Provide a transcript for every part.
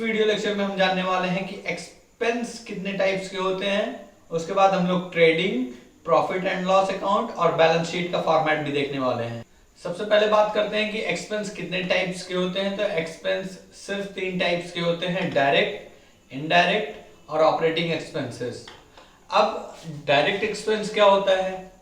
Video lecture में हम जानने वाले हैं कि एक्सपेंस कितने टाइप्स के होते हैं। उसके बाद हम लोग trading, profit and loss account और बैलेंस शीट का फॉर्मेट भी देखने वाले हैं। सबसे पहले बात करते हैं कि एक्सपेंस कितने टाइप्स के होते हैं। तो एक्सपेंस सिर्फ 3 टाइप्स के होते हैं, डायरेक्ट, इनडायरेक्ट और ऑपरेटिंग एक्सपेंसेस। अब डायरेक्ट एक्सपेंस क्या होता है?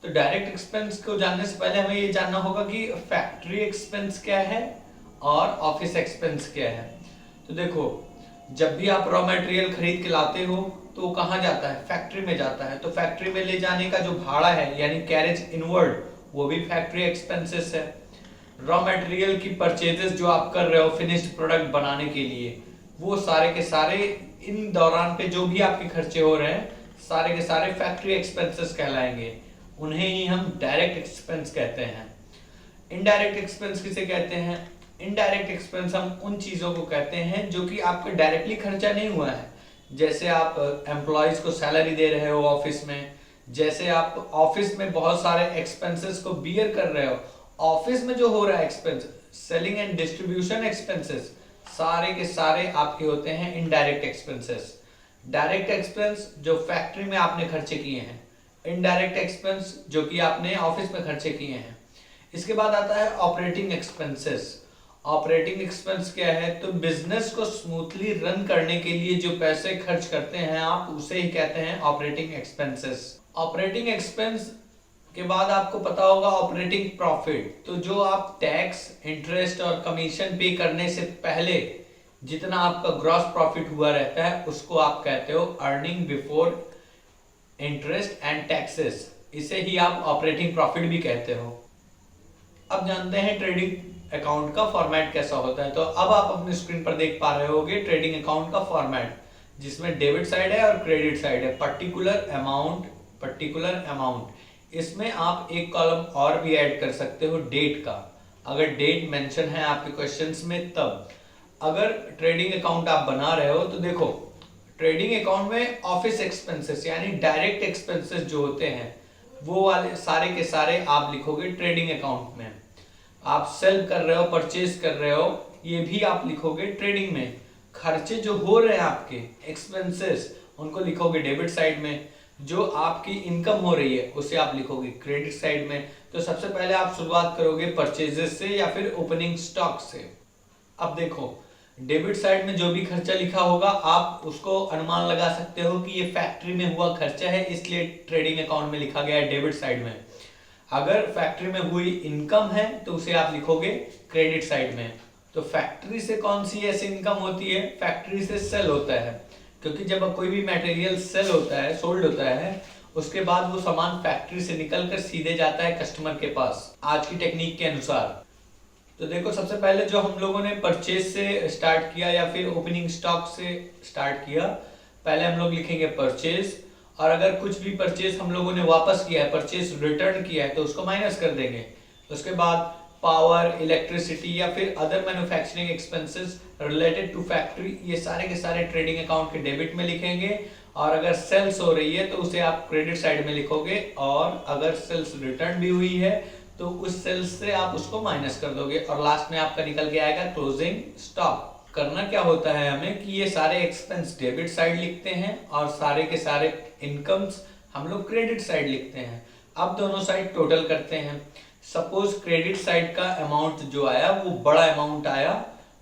तो डायरेक्ट एक्सपेंस को जानने से पहले हमें ये जानना होगा कि फैक्ट्री एक्सपेंस क्या है और ऑफिस एक्सपेंस क्या है। तो देखो, जब भी आप रॉ मटेरियल खरीद के लाते हो तो कहाँ जाता है? फैक्ट्री में जाता है। तो फैक्ट्री में ले जाने का जो भाड़ा है यानी कैरेज इनवर्ड, वो भी फैक्ट्री एक्सपेंसेस है। रॉ मटेरियल की परचेजेस जो आप कर रहे हो फिनिश्ड प्रोडक्ट बनाने के लिए, वो सारे के सारे इन दौरान पे जो भी आपके खर्चे हो रहे हैं सारे के सारे फैक्ट्री एक्सपेंसेस कहलाएंगे। उन्हें ही हम डायरेक्ट एक्सपेंस कहते हैं। इनडायरेक्ट एक्सपेंस किसे कहते हैं? इनडायरेक्ट एक्सपेंस हम उन चीजों को कहते हैं जो कि आपका डायरेक्टली खर्चा नहीं हुआ है। जैसे आप एम्प्लॉयज को सैलरी दे रहे हो ऑफिस में, जैसे आप ऑफिस में बहुत सारे एक्सपेंसेस को बियर कर रहे हो। ऑफिस में जो हो रहा है expense, selling and distribution expenses, सारे के सारे आपके होते हैं इनडायरेक्ट एक्सपेंसेस। डायरेक्ट एक्सपेंस जो फैक्ट्री में आपने खर्चे किए हैं, इनडायरेक्ट एक्सपेंस जो कि आपने ऑफिस में खर्चे किए हैं। इसके बाद आता है ऑपरेटिंग एक्सपेंसेस। ऑपरेटिंग एक्सपेंस क्या है? तो बिजनेस को स्मूथली रन करने के लिए जो पैसे खर्च करते हैं आप, उसे ही कहते हैं ऑपरेटिंग एक्सपेंसेस। ऑपरेटिंग एक्सपेंस के बाद आपको पता होगा ऑपरेटिंग प्रॉफिट। तो जो आप टैक्स, इंटरेस्ट और कमीशन पे करने से पहले जितना आपका ग्रॉस प्रॉफिट हुआ रहता है उसको आप कहते हो earning before interest and taxes. इसे ही आप ऑपरेटिंग प्रॉफिट भी कहते हो। अब जानते हैं ट्रेडिंग अकाउंट का फॉर्मेट कैसा होता है। तो अब आप अपनी स्क्रीन पर देख पा रहे होगे ट्रेडिंग अकाउंट का फॉर्मेट, जिसमें डेबिट साइड है और क्रेडिट साइड है। Particular amount. इसमें आप एक कॉलम और भी ऐड कर सकते हो डेट का, अगर डेट मेंशन है आपके क्वेश्चंस में तब। अगर ट्रेडिंग अकाउंट आप बना रहे हो तो देखो, ट्रेडिंग अकाउंट में ऑफिस एक्सपेंसेस यानी डायरेक्ट एक्सपेंसेस जो होते हैं वो वाले सारे के सारे आप लिखोगे ट्रेडिंग अकाउंट में। आप सेल कर रहे हो, परचेज कर रहे हो, ये भी आप लिखोगे ट्रेडिंग में। खर्चे जो हो रहे हैं आपके एक्सपेंसेस, उनको लिखोगे डेबिट साइड में। जो आपकी इनकम हो रही है उसे आप लिखोगे क्रेडिट साइड में। तो सबसे पहले आप शुरुआत करोगे परचेजेस से या फिर ओपनिंग स्टॉक से। अब देखो, डेबिट साइड में जो भी खर्चा लिखा होगा आप उसको अनुमान लगा सकते हो कि ये फैक्ट्री में हुआ खर्चा है, इसलिए ट्रेडिंग अकाउंट में लिखा गया है डेबिट साइड में। अगर फैक्ट्री में हुई इनकम है तो उसे आप लिखोगे क्रेडिट साइड में। तो फैक्ट्री से कौन सी ऐसी इनकम होती है? फैक्ट्री से सेल होता है, क्योंकि जब कोई भी मटेरियल सेल होता है, सोल्ड होता है, उसके बाद वो सामान फैक्ट्री से निकलकर सीधे जाता है कस्टमर के पास आज की टेक्निक के अनुसार। तो देखो, सबसे पहले जो हम लोगों ने परचेज से स्टार्ट किया या फिर ओपनिंग स्टॉक से स्टार्ट किया, पहले हम लोग लिखेंगे परचेज। और अगर कुछ भी परचेज हम लोगों ने वापस किया है, परचेज रिटर्न किया है, तो उसको माइनस कर देंगे। उसके बाद पावर, इलेक्ट्रिसिटी या फिर other manufacturing expenses related to factory, ये सारे के सारे ट्रेडिंग अकाउंट के डेबिट में लिखेंगे। और अगर सेल्स हो रही है तो उसे आप क्रेडिट साइड में लिखोगे, और अगर सेल्स रिटर्न भी हुई है तो उस सेल्स से आप उसको माइनस कर दोगे, और लास्ट में आपका निकल के आएगा क्लोजिंग स्टॉक। करना क्या होता है हमें कि ये सारे एक्सपेंस डेबिट साइड लिखते हैं और सारे के सारे इनकम्स हम लोग क्रेडिट साइड लिखते हैं। अब दोनों साइड टोटल करते हैं। सपोज क्रेडिट साइड का अमाउंट जो आया वो बड़ा अमाउंट आया,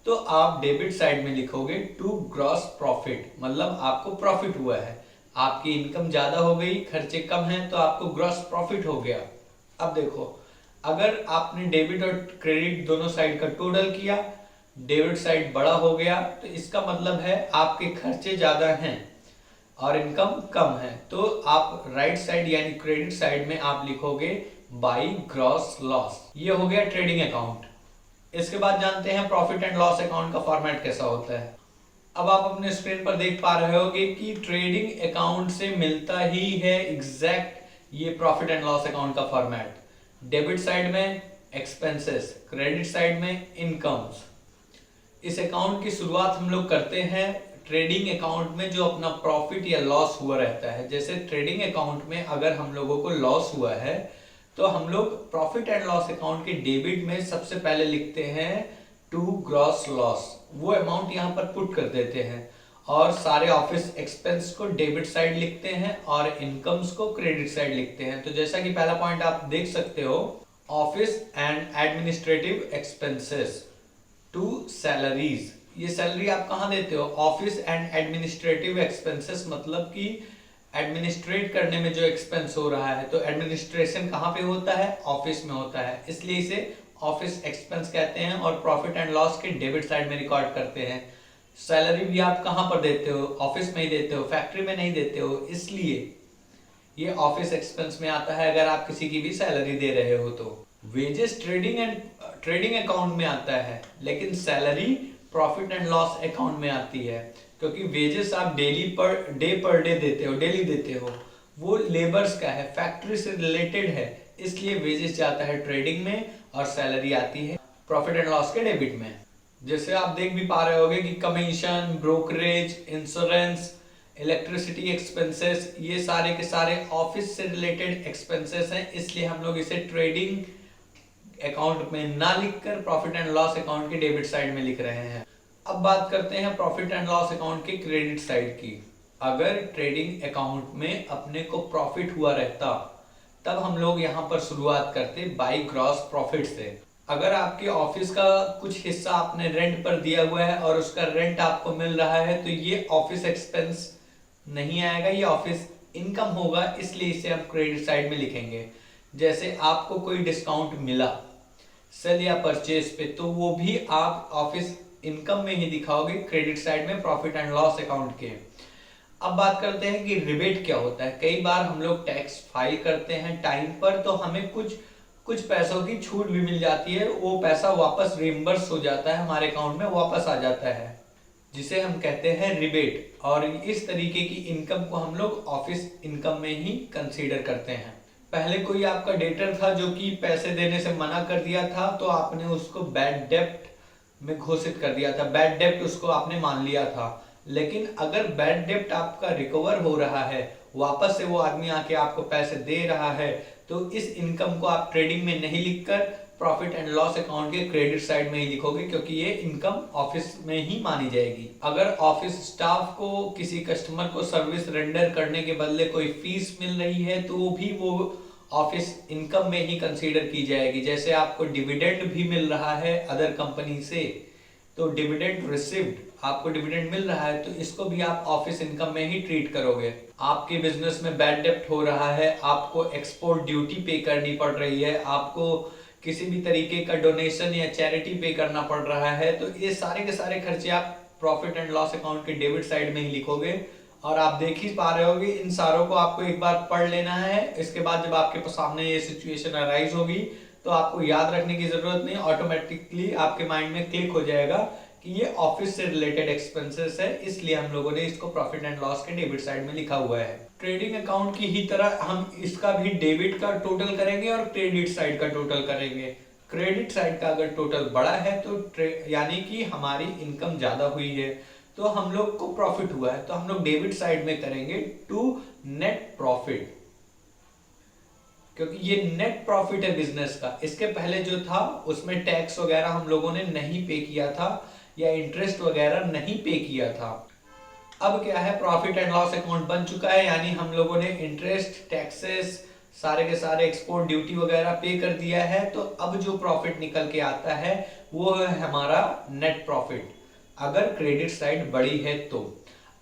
तो आप डेबिट साइड में लिखोगे टू ग्रॉस प्रॉफिट, मतलब आपको प्रॉफिट हुआ है। आपकी इनकम ज्यादा हो गई, खर्चे कम हैं, तो आपको ग्रॉस प्रॉफिट हो गया। अब देखो, अगर आपने डेबिट और क्रेडिट दोनों साइड का टोटल किया, डेबिट साइड बड़ा हो गया, तो इसका मतलब है आपके खर्चे ज्यादा हैं और इनकम कम है। तो आप राइट साइड यानी क्रेडिट साइड में आप लिखोगे बाई ग्रॉस लॉस। ये हो गया ट्रेडिंग अकाउंट। इसके बाद जानते हैं प्रॉफिट एंड लॉस अकाउंट का फॉर्मेट कैसा होता है। अब आप अपने स्क्रीन पर देख पा रहे होगे कि ट्रेडिंग अकाउंट से मिलता ही है एग्जैक्ट ये प्रॉफिट एंड लॉस अकाउंट का फॉर्मेट। डेबिट साइड में एक्सपेंसेस, क्रेडिट साइड में इनकम्स। इस अकाउंट की शुरुआत हम लोग करते हैं ट्रेडिंग अकाउंट में जो अपना प्रॉफिट या लॉस हुआ रहता है। जैसे ट्रेडिंग अकाउंट में अगर हम लोगों को लॉस हुआ है तो हम लोग प्रॉफिट एंड लॉस अकाउंट के डेबिट में सबसे पहले लिखते हैं टू ग्रॉस लॉस। वो अमाउंट यहाँ पर पुट कर देते हैं और सारे ऑफिस एक्सपेंस को डेबिट साइड लिखते हैं और इनकम्स को क्रेडिट साइड लिखते हैं। तो जैसा कि पहला पॉइंट आप देख सकते हो, office and administrative expenses to salaries. ये सैलरी आप कहाँ देते हो? ऑफिस एंड एडमिनिस्ट्रेटिव एक्सपेंसेस, मतलब कि एडमिनिस्ट्रेट करने में जो एक्सपेंस हो रहा है, तो एडमिनिस्ट्रेशन कहाँ पे होता है? ऑफिस में होता है, इसलिए इसे ऑफिस एक्सपेंस कहते हैं और प्रॉफिट एंड लॉस के डेबिट साइड में रिकॉर्ड करते हैं। सैलरी भी आप कहाँ पर देते हो? ऑफिस में ही देते हो, फैक्ट्री में नहीं देते हो, इसलिए ये ऑफिस एक्सपेंस में आता है अगर आप किसी की भी सैलरी दे रहे हो तो। वेजेस ट्रेडिंग अकाउंट में आता है, लेकिन salary profit and loss account में आती है, क्योंकि वेजेस आप पर डे देते हो, डेली देते हो, वो लेबर्स का है, फैक्ट्री से रिलेटेड है, इसलिए वेजेस जाता है ट्रेडिंग में और सैलरी आती है प्रॉफिट एंड लॉस के डेबिट में। जैसे आप देख भी पा रहे होगे कि commission, brokerage, insurance, electricity expenses, ये सारे के सारे ऑफिस से रिलेटेड एक्सपेंसेस हैं, इसलिए हम लोग इसे ट्रेडिंग अकाउंट में ना लिखकर प्रॉफिट एंड लॉस अकाउंट के डेबिट साइड में लिख रहे हैं। अब बात करते हैं प्रॉफिट एंड लॉस अकाउंट के क्रेडिट साइड की। अगर ट्रेडिंग अकाउंट में अपने को प्रॉफिट हुआ रहता, तब हम लोग यहाँ पर शुरुआत करते बाई ग्रॉस प्रॉफिट से। अगर आपके ऑफिस का कुछ हिस्सा आपने रेंट पर दिया हुआ है और उसका रेंट आपको मिल रहा है, तो ये ऑफिस एक्सपेंस नहीं आएगा, ये ऑफिस इनकम होगा, इसलिए इसे हम क्रेडिट साइड में लिखेंगे। जैसे आपको कोई डिस्काउंट मिला सेल या परचेज पे, तो वो भी आप ऑफिस इनकम में ही दिखाओगे क्रेडिट साइड में प्रॉफिट एंड लॉस अकाउंट के। अब बात करते हैं कि रिबेट क्या होता है। कई बार हम लोग टैक्स फाइल करते हैं टाइम पर, तो हमें कुछ पैसों की छूट भी मिल जाती है, वो पैसा वापस रिइंबर्स हो जाता है, हमारे अकाउंट में वापस आ जाता है, जिसे हम कहते हैं रिबेट। और इस तरीके की इनकम को हम लोग ऑफिस इनकम में ही कंसीडर करते हैं। पहले कोई आपका डेटर था जो कि पैसे देने से मना कर दिया था, तो आपने उसको बैड डेप्ट में घोषित कर दिया था, बैड डेप्ट उसको आपने मान लिया था। लेकिन अगर बैड डेप्ट आपका रिकवर हो रहा है, वापस से वो आदमी आके आपको पैसे दे रहा है, तो इस इनकम को आप ट्रेडिंग में नहीं लिखकर प्रॉफिट एंड लॉस अकाउंट के क्रेडिट साइड में ही लिखोगे, क्योंकि ये इनकम ऑफिस में ही मानी जाएगी। अगर ऑफिस स्टाफ को किसी कस्टमर को सर्विस रेंडर करने के बदले कोई फीस मिल रही है, तो वो भी वो ऑफिस इनकम में ही कंसीडर की जाएगी। जैसे आपको डिविडेंड भी मिल रहा है अदर कंपनी से, तो डिविडेंड रिसीव्ड, आपको डिविडेंड मिल रहा है, तो इसको भी आप ऑफिस इनकम में ही ट्रीट करोगे। आपके बिजनेस में बैड डेप्ट हो रहा है, आपको एक्सपोर्ट ड्यूटी पे करनी पड़ रही है, आपको किसी भी तरीके का डोनेशन या चैरिटी पे करना पड़ रहा है, तो ये सारे के सारे खर्चे आप प्रॉफिट एंड लॉस अकाउंट के डेबिट साइड में ही लिखोगे। और आप देख ही पा रहे होगे, इन सारों को आपको एक बार पढ़ लेना है, इसके बाद जब आपके सामने ये सिचुएशन अराइज होगी, तो आपको याद रखने की जरूरत नहीं, ऑटोमेटिकली आपके माइंड में क्लिक हो जाएगा कि ये ऑफिस से रिलेटेड एक्सपेंसेस है, इसलिए हम लोगों ने इसको प्रॉफिट एंड लॉस के डेबिट साइड में लिखा हुआ है। ट्रेडिंग अकाउंट की ही तरह हम इसका भी डेबिट का टोटल करेंगे और क्रेडिट साइड का टोटल करेंगे। क्रेडिट साइड का अगर टोटल बड़ा है, तो यानी कि हमारी इनकम ज्यादा हुई है, तो हम लोग को प्रॉफिट हुआ है, तो हम लोग डेबिट साइड में करेंगे टू नेट प्रॉफिट, क्योंकि ये नेट प्रॉफिट है बिजनेस का। इसके पहले जो था उसमें टैक्स वगैरह हम लोगों ने नहीं पे किया था या इंटरेस्ट वगैरह नहीं पे किया था। अब क्या है, प्रॉफिट एंड लॉस अकाउंट बन चुका है, यानी हम लोगों ने इंटरेस्ट, टैक्सेस, सारे के सारे एक्सपोर्ट ड्यूटी वगैरह पे कर दिया है, तो अब जो प्रॉफिट निकल के आता है वो है हमारा नेट प्रॉफिट। अगर क्रेडिट साइड बड़ी है तो,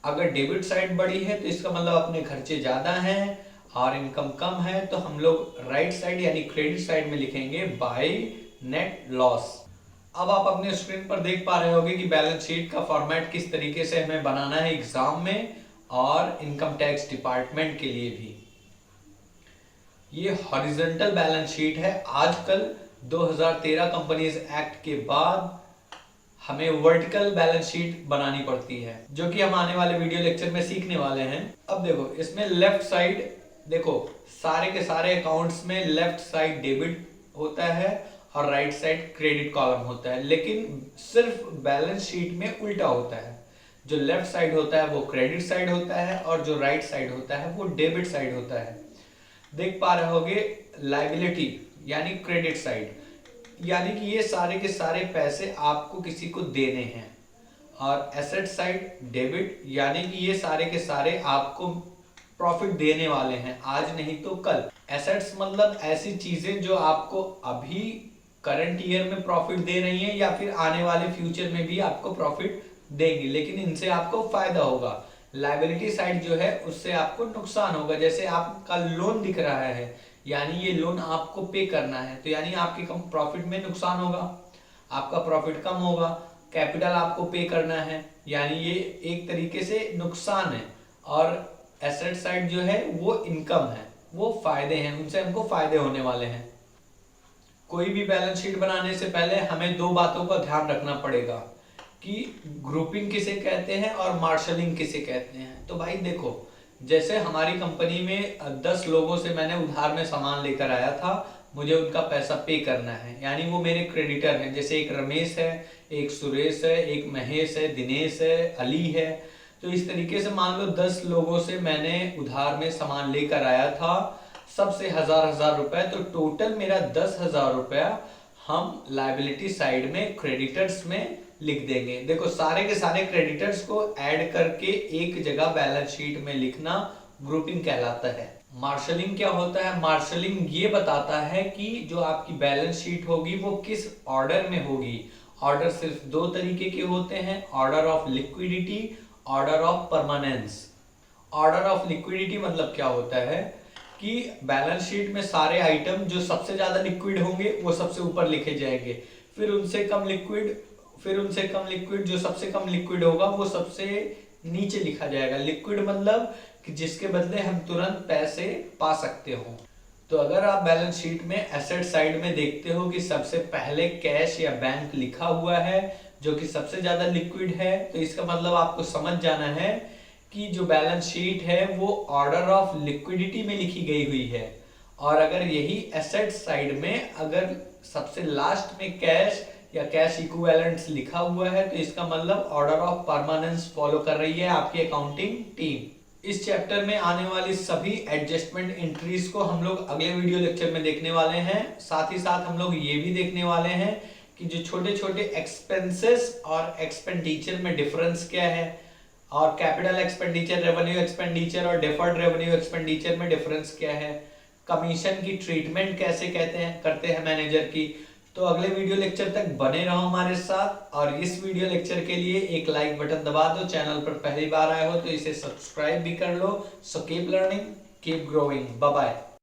अगर डेबिट साइड बड़ी है तो इसका मतलब अपने खर्चे ज्यादा हैं और इनकम कम है, तो हम लोग राइट साइड यानी क्रेडिट साइड में लिखेंगे बाय नेट लॉस। अब आप अपने स्क्रीन पर देख पा रहे होंगे कि बैलेंस शीट का फॉर्मेट किस तरीके से हमें बनाना है एग्जाम में और इनकम टैक्स डिपार्टमेंट के लिए भी। ये हॉरिजॉन्टल बैलेंस शीट है। आजकल 2013 कंपनीज एक्ट के बाद हमें वर्टिकल बैलेंस शीट बनानी पड़ती है, जो कि हम आने वाले वीडियो लेक्चर में सीखने वाले हैं। अब देखो, इसमें लेफ्ट साइड देखो, सारे के सारे अकाउंट्स में लेफ्ट साइड डेबिट होता है और राइट साइड क्रेडिट कॉलम होता है, लेकिन सिर्फ बैलेंस शीट में उल्टा होता है। जो लेफ्ट साइड होता है वो क्रेडिट साइड होता है और जो राइट साइड होता है वो डेबिट साइड होता है। देख पा रहे होगे, लायबिलिटी यानी क्रेडिट साइड, यानी कि ये सारे के सारे पैसे आपको किसी को देने हैं, और एसेट साइड डेबिट, यानी कि ये सारे के सारे आपको प्रॉफिट देने वाले हैं, आज नहीं तो कल। एसेट्स मतलब ऐसी चीजें जो आपको अभी करंट ईयर में प्रॉफिट दे रही हैं या फिर आने वाले फ्यूचर में भी आपको प्रॉफिट देंगी, लेकिन इनसे आपको फायदा होगा। लायबिलिटी साइड जो है उससे आपको नुकसान होगा, जैसे आपका लोन दिख रहा है, यानी ये लोन आपको पे करना है, तो यानी आपके कम प्रॉफिट में नुकसान होगा, आपका प्रॉफिट कम होगा। कैपिटल आपको पे करना है, यानी ये एक तरीके से नुकसान है। और एसेट साइड जो है वो इनकम है, वो फायदे हैं, उनसे हमको फायदे होने वाले हैं। कोई भी बैलेंस शीट बनाने से पहले हमें दो बातों का ध्यान रखना पड़ेगा कि ग्रुपिंग किसे कहते हैं और मार्शलिंग किसे कहते हैं। तो भाई देखो, जैसे हमारी कंपनी में 10 लोगों से मैंने उधार में सामान लेकर आया था, मुझे उनका पैसा पे करना है, यानी वो मेरे क्रेडिटर हैं। जैसे एक रमेश है, एक सुरेश है, एक महेश है, दिनेश है, अली है। तो इस तरीके से मान लो 10 लोगों से मैंने उधार में सामान लेकर आया था, सबसे 1000 रुपए, तो टोटल मेरा 10,000 रुपया हम लायबिलिटी साइड में क्रेडिटर्स में लिख देंगे। देखो, सारे के सारे क्रेडिटर्स को ऐड करके एक जगह बैलेंस शीट में लिखना ग्रुपिंग कहलाता है। मार्शलिंग क्या होता है? मार्शलिंग ये बताता है कि जो आपकी बैलेंस शीट होगी वो किस ऑर्डर में होगी। ऑर्डर सिर्फ दो तरीके के होते हैं, order of liquidity, order of permanence. Order of liquidity मतलब क्या होता है कि बैलेंस शीट में सारे आइटम जो सबसे ज्यादा लिक्विड होंगे वो सबसे ऊपर लिखे जाएंगे, फिर उनसे कम लिक्विड जो सबसे कम लिक्विड होगा वो सबसे नीचे लिखा जाएगा। लिक्विड मतलब कि जिसके बदले हम तुरंत पैसे पा सकते हो। तो अगर आप बैलेंस शीट में एसेट साइड में देखते हो कि सबसे पहले कैश या बैंक लिखा हुआ है जो कि सबसे ज्यादा लिक्विड है, तो इसका मतलब आपको समझ जाना है कि जो बैलेंस शीट है वो ऑर्डर ऑफ लिक्विडिटी में लिखी गई हुई है। और अगर यही एसेट साइड में अगर सबसे लास्ट में कैश या कैश इक्विवेलेंट्स लिखा हुआ है, तो इसका मतलब ऑर्डर ऑफ परमानेंस फॉलो कर रही है आपकी अकाउंटिंग टीम। इस चैप्टर में आने वाली सभी एडजस्टमेंट एंट्रीज को हम लोग अगले वीडियो लेक्चर में देखने वाले हैं। साथ ही साथ हम लोग ये भी देखने वाले हैं कि जो छोटे छोटे एक्सपेंसेस और एक्सपेंडिचर में डिफरेंस क्या है, और कैपिटल एक्सपेंडिचर, रेवेन्यू एक्सपेंडिचर और डिफर्ड रेवेन्यू एक्सपेंडिचर में डिफरेंस क्या है, कमीशन की ट्रीटमेंट कैसे करते हैं मैनेजर की। तो अगले वीडियो लेक्चर तक बने रहो हमारे साथ, और इस वीडियो लेक्चर के लिए एक लाइक बटन दबा दो। चैनल पर पहली बार आए हो तो इसे सब्सक्राइब भी कर लो। So keep learning, keep growing, bye bye.